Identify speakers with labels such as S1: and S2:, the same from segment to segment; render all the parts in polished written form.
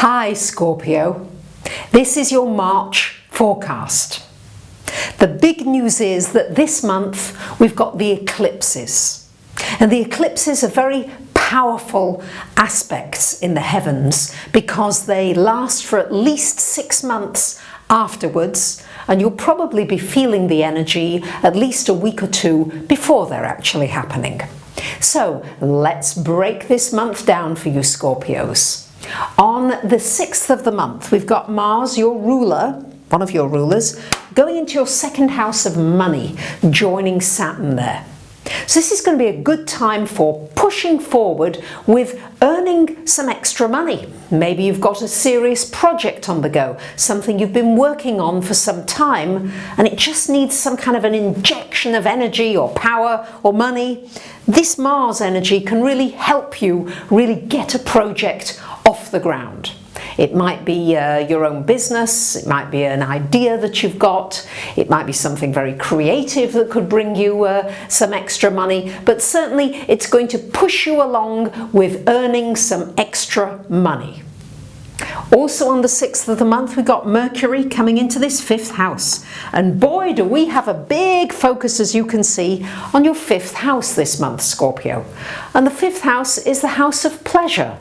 S1: Hi Scorpio, this is your March forecast. The big news is that this month we've got the eclipses, and the eclipses are very powerful aspects in the heavens because they last for at least 6 months afterwards, and you'll probably be feeling the energy at least a week or two before they're actually happening. So let's break this month down for you Scorpios. On the 6th of the month, we've got Mars, your ruler, one of your rulers, going into your second house of money, joining Saturn there. So this is going to be a good time for pushing forward with earning some extra money. Maybe you've got a serious project on the go, something you've been working on for some time, and it just needs some kind of an injection of energy or power or money. This Mars energy can really help you really get a project off the ground. It might be your own business, it might be an idea that you've got, it might be something very creative that could bring you some extra money, but certainly it's going to push you along with earning some extra money. Also on the 6th of the month, we've got Mercury coming into this 5th house. And boy, do we have a big focus, as you can see, on your 5th house this month, Scorpio. And the 5th house is the house of pleasure,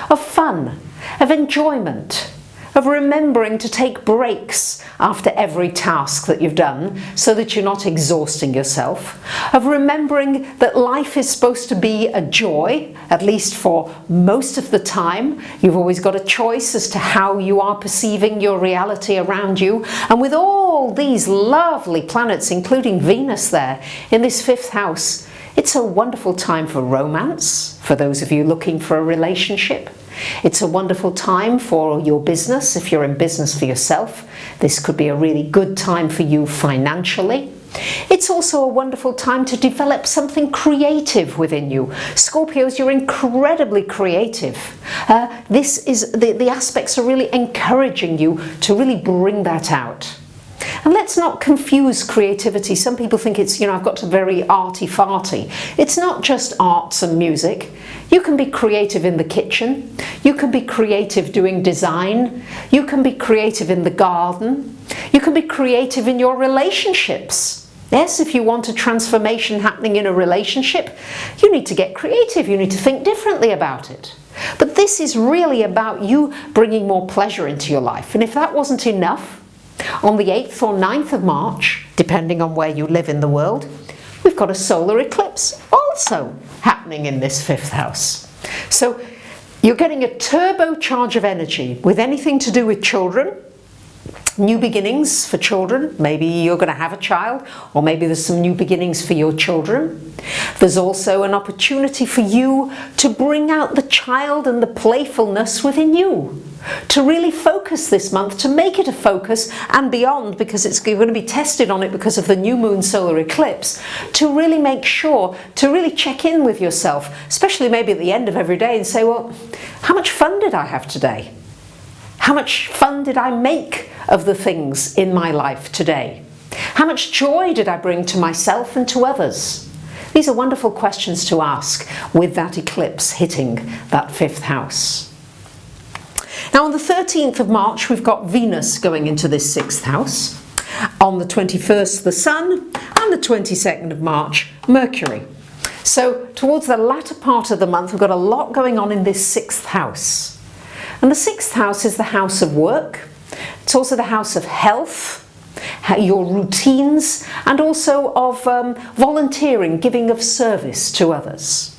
S1: of fun, of enjoyment, of remembering to take breaks after every task that you've done so that you're not exhausting yourself, of remembering that life is supposed to be a joy, at least for most of the time. You've always got a choice as to how you are perceiving your reality around you, and with all these lovely planets, including Venus there in this 5th house, it's a wonderful time for romance, for those of you looking for a relationship. It's a wonderful time for your business, if you're in business for yourself. This could be a really good time for you financially. It's also a wonderful time to develop something creative within you. Scorpios, you're incredibly creative. The aspects are really encouraging you to really bring that out. And let's not confuse creativity. Some people think it's, I've got to very arty-farty. It's not just arts and music. You can be creative in the kitchen. You can be creative doing design. You can be creative in the garden. You can be creative in your relationships. Yes, if you want a transformation happening in a relationship, you need to get creative. You need to think differently about it. But this is really about you bringing more pleasure into your life. And if that wasn't enough, on the 8th or 9th of March, depending on where you live in the world, we've got a solar eclipse also happening in this 5th house. So you're getting a turbo charge of energy with anything to do with children, new beginnings for children. Maybe you're going to have a child, or maybe there's some new beginnings for your children. There's also an opportunity for you to bring out the child and the playfulness within you, to really focus this month, to make it a focus and beyond, because you're going to be tested on it because of the new moon solar eclipse, to really make sure, to really check in with yourself, especially maybe at the end of every day, and say, well, how much fun did I have today? How much fun did I make of the things in my life today? How much joy did I bring to myself and to others? These are wonderful questions to ask with that eclipse hitting that 5th house. Now on the 13th of March, we've got Venus going into this 6th house. On the 21st, the Sun, and the 22nd of March, Mercury. So towards the latter part of the month, we've got a lot going on in this 6th house. And the 6th house is the house of work. It's also the house of health, your routines, and also of volunteering, giving of service to others.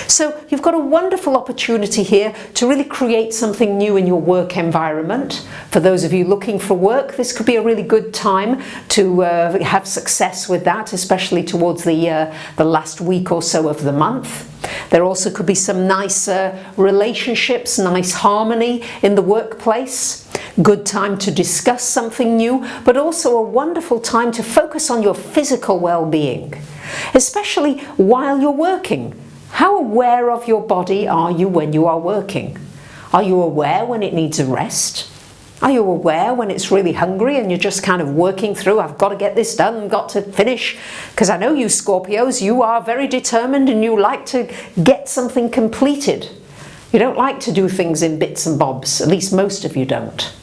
S1: So you've got a wonderful opportunity here to really create something new in your work environment. For those of you looking for work, this could be a really good time to have success with that, especially towards the last week or so of the month. There also could be some nice relationships, nice harmony in the workplace. Good time to discuss something new, but also a wonderful time to focus on your physical well-being, especially while you're working. How aware of your body are you when you are working? Are you aware when it needs a rest? Are you aware when it's really hungry and you're just kind of working through, I've got to get this done, got to finish? Because I know you Scorpios, you are very determined and you like to get something completed. You don't like to do things in bits and bobs, at least most of you don't.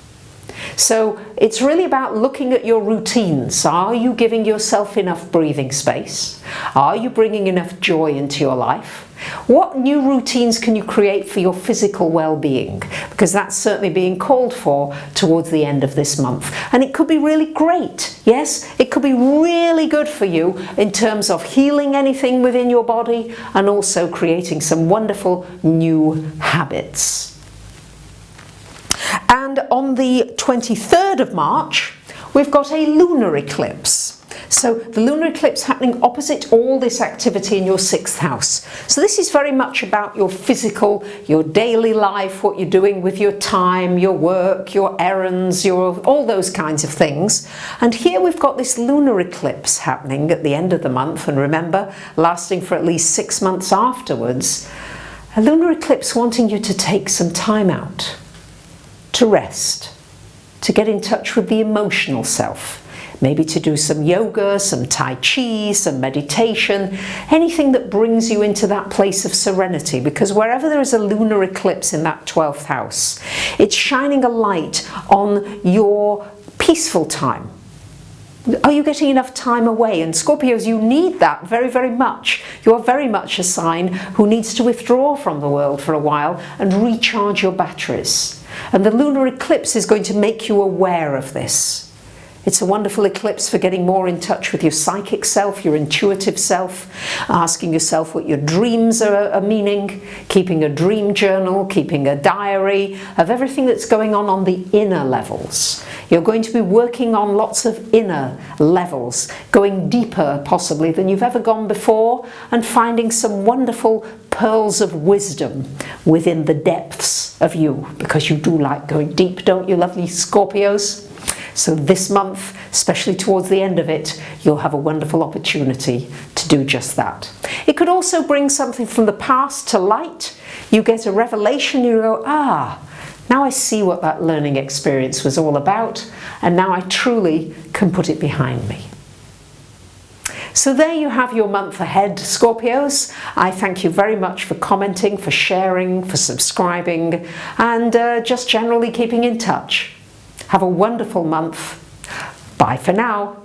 S1: So it's really about looking at your routines. Are you giving yourself enough breathing space? Are you bringing enough joy into your life? What new routines can you create for your physical well-being? Because that's certainly being called for towards the end of this month. And it could be really great. Yes, it could be really good for you in terms of healing anything within your body and also creating some wonderful new habits. And on the 23rd of March, we've got a lunar eclipse. So the lunar eclipse happening opposite all this activity in your 6th house. So this is very much about your physical, your daily life, what you're doing with your time, your work, your errands, all those kinds of things. And here we've got this lunar eclipse happening at the end of the month, and remember, lasting for at least 6 months afterwards. A lunar eclipse wanting you to take some time out, to rest, to get in touch with the emotional self, maybe to do some yoga, some tai chi, some meditation, anything that brings you into that place of serenity, because wherever there is a lunar eclipse in that 12th house, it's shining a light on your peaceful time. Are you getting enough time away? And Scorpios, you need that very, very much. You are very much a sign who needs to withdraw from the world for a while and recharge your batteries. And the lunar eclipse is going to make you aware of this. It's a wonderful eclipse for getting more in touch with your psychic self, your intuitive self, asking yourself what your dreams are meaning, keeping a dream journal, keeping a diary of everything that's going on the inner levels. You're going to be working on lots of inner levels, going deeper possibly than you've ever gone before, and finding some wonderful pearls of wisdom within the depths of you, because you do like going deep, don't you, lovely Scorpios? So this month, especially towards the end of it, you'll have a wonderful opportunity to do just that. It could also bring something from the past to light. You get a revelation, you go, now I see what that learning experience was all about, and now I truly can put it behind me. So there you have your month ahead, Scorpios. I thank you very much for commenting, for sharing, for subscribing, and just generally keeping in touch. Have a wonderful month. Bye for now.